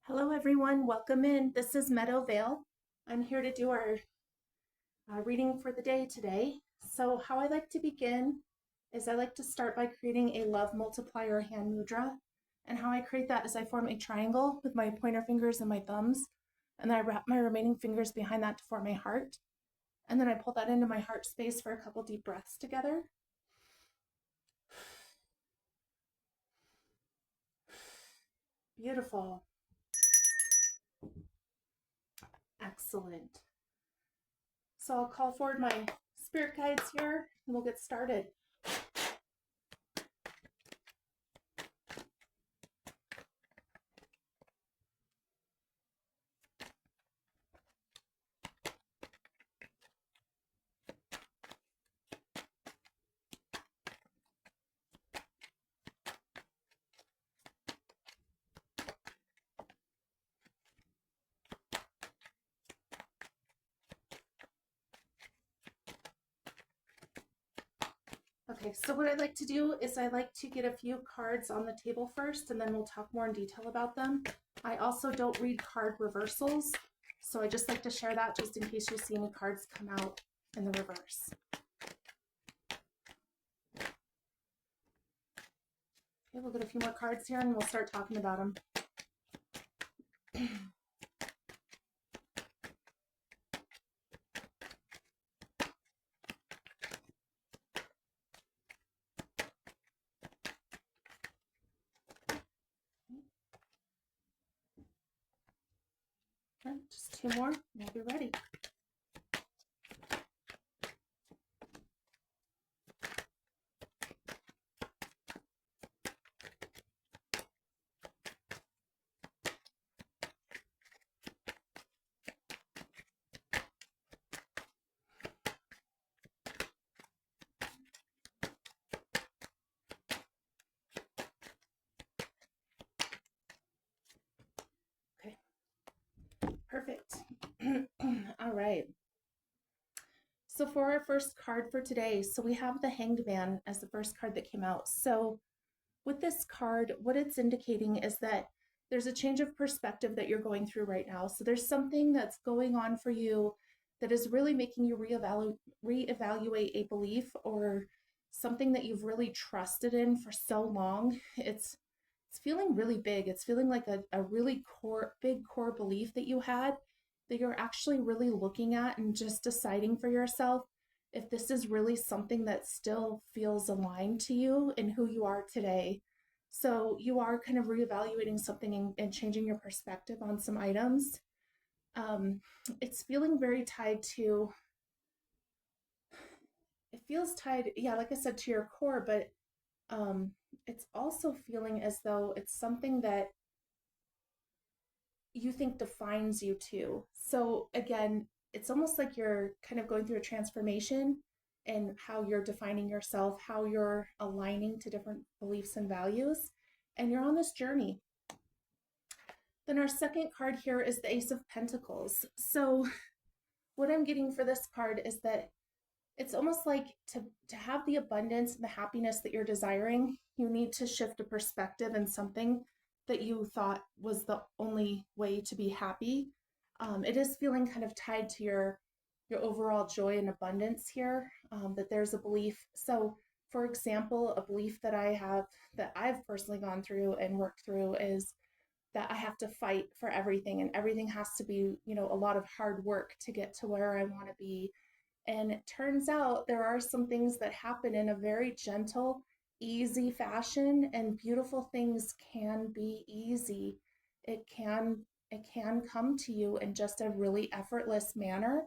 Hello, everyone. Welcome in. This is Meadow Veil. I'm here to do our reading for the day today. So, how I like to begin is I like to start by creating a love multiplier hand mudra. And how I create that is I form a triangle with my pointer fingers and my thumbs. And then I wrap my remaining fingers behind that to form a heart. And then I pull that into my heart space for a couple deep breaths together. Beautiful. Excellent. So I'll call forward my spirit guides here and we'll get started. Okay, so what I like to do is I like to get a few cards on the table first, and then we'll talk more in detail about them. I also don't read card reversals, so I just like to share that just in case you see any cards come out in the reverse. Okay, we'll get a few more cards here and we'll start talking about them. Okay, just two more and we'll be ready. Perfect. All right. So for our first card for today, so we have the Hanged Man as the first card that came out. So with this card, what it's indicating is that there's a change of perspective that you're going through right now. So there's something that's going on for you that is really making you reevaluate a belief or something that you've really trusted in for so long. It's feeling really big. It's feeling like a really big core belief that you had that you're actually really looking at and just deciding for yourself if this is really something that still feels aligned to you and who you are today. So you are kind of reevaluating something and changing your perspective on some items. Um, it's feeling very tied to, it feels tied, yeah, like I said, to your core, but um, it's also feeling as though it's something that you think defines you too. So again, it's almost like you're kind of going through a transformation in how you're defining yourself, how you're aligning to different beliefs and values, and you're on this journey. Then our second card here is the Ace of Pentacles. So what I'm getting for this card is that it's almost like to have the abundance and the happiness that you're desiring, you need to shift a perspective in something that you thought was the only way to be happy. It is feeling kind of tied to your overall joy and abundance here. That there's a belief. So, for example, a belief that I have that I've personally gone through and worked through is that I have to fight for everything, and everything has to be, a lot of hard work to get to where I want to be. And it turns out there are some things that happen in a very gentle, easy fashion, and beautiful things can be easy. It can come to you in just a really effortless manner,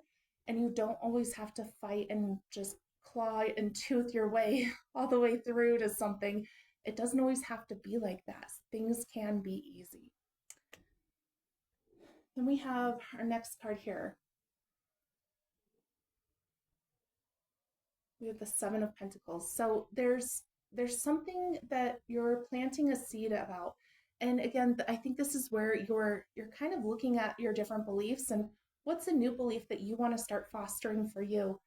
and you don't always have to fight and just claw and tooth your way all the way through to something. It doesn't always have to be like that. Things can be easy. Then we have our next card here. We have the Seven of Pentacles. So there's something that you're planting a seed about. And again, I think this is where you're kind of looking at your different beliefs and what's a new belief that you want to start fostering for you.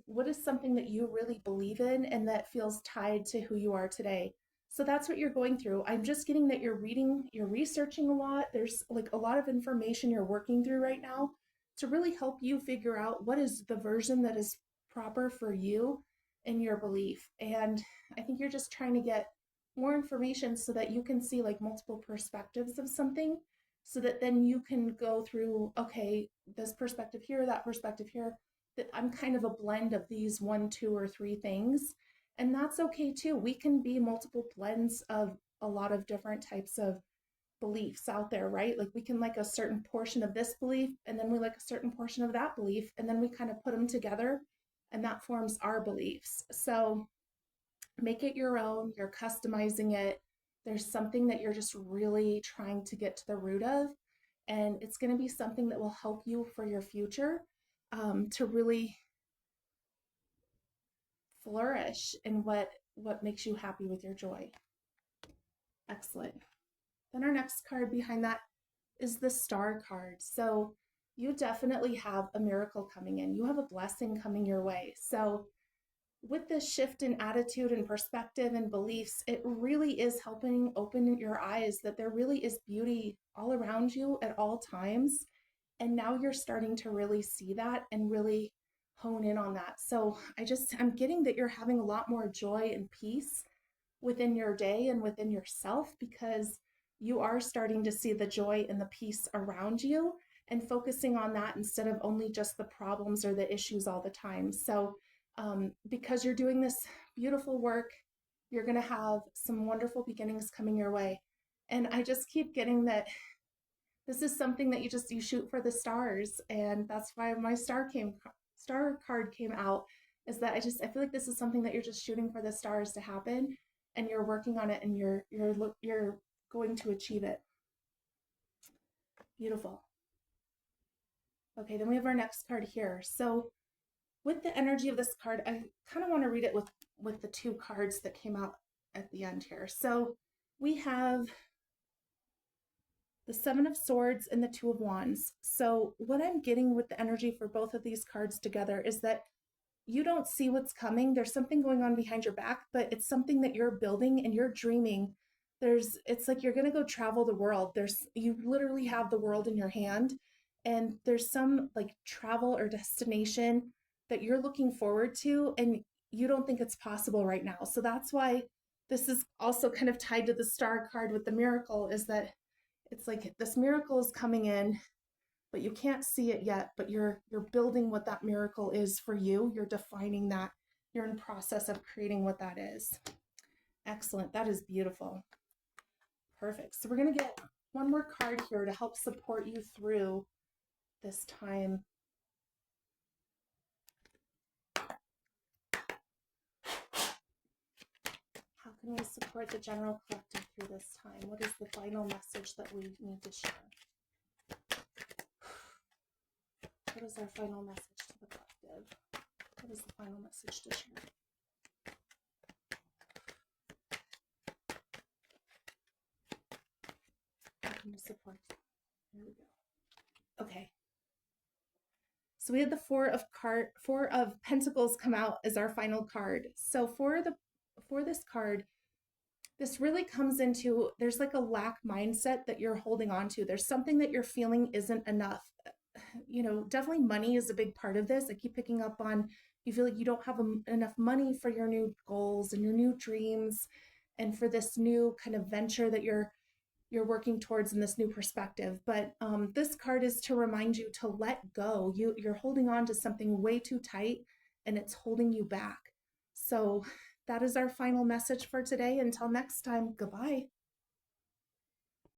What is something that you really believe in and that feels tied to who you are today? So that's what you're going through. I'm just getting that you're reading, you're researching a lot. There's like a lot of information you're working through right now to really help you figure out what is the version that is proper for you and your belief. And I think you're just trying to get more information so that you can see like multiple perspectives of something so that then you can go through, okay, this perspective here, that perspective here, that I'm kind of a blend of these one, two, or three things. And that's okay too. We can be multiple blends of a lot of different types of beliefs out there, right? Like we can like a certain portion of this belief, and then we like a certain portion of that belief, and then we kind of put them together, and that forms our beliefs. So make it your own. You're customizing it. There's something that you're just really trying to get to the root of, and it's going to be something that will help you for your future, to really flourish in what makes you happy with your joy. Excellent. Then our next card behind that is the star card. So you definitely have a miracle coming in. You have a blessing coming your way. So with this shift in attitude and perspective and beliefs, it really is helping open your eyes that there really is beauty all around you at all times. And now you're starting to really see that and really hone in on that. So I'm getting that you're having a lot more joy and peace within your day and within yourself because you are starting to see the joy and the peace around you and focusing on that instead of only just the problems or the issues all the time. So, because you're doing this beautiful work, you're going to have some wonderful beginnings coming your way. And I just keep getting that this is something that you shoot for the stars, and that's why my star card came out, is that I feel like this is something that you're just shooting for the stars to happen, and you're working on it, and you're going to achieve it. Beautiful. Okay, then we have our next card here. So with the energy of this card, I kind of want to read it with the two cards that came out at the end here. So we have the Seven of Swords and the Two of Wands. So what I'm getting with the energy for both of these cards together is that you don't see what's coming. There's something going on behind your back, but it's something that you're building and you're dreaming. It's like you're going to go travel the world. You literally have the world in your hand, and there's some like travel or destination that you're looking forward to, and you don't think it's possible right now. So that's why this is also kind of tied to the star card with the miracle, is that it's like this miracle is coming in, but you can't see it yet, but you're building what that miracle is for you. You're defining that. You're in process of creating what that is. Excellent. That is beautiful. Perfect. So we're going to get one more card here to help support you through this time. How can we support the general collective through this time? What is the final message that we need to share? What is our final message to the collective? What is the final message to share? How can we support? Here we go. Okay. So we had the Four of Pentacles come out as our final card. So for this card, this really comes into, there's like a lack mindset that you're holding on to. There's something that you're feeling isn't enough. Definitely money is a big part of this. I keep picking up on, you feel like you don't have enough money for your new goals and your new dreams and for this new kind of venture that you're working towards in this new perspective. But this card is to remind you to let go. You're holding on to something way too tight, and it's holding you back. So that is our final message for today. Until next time, goodbye.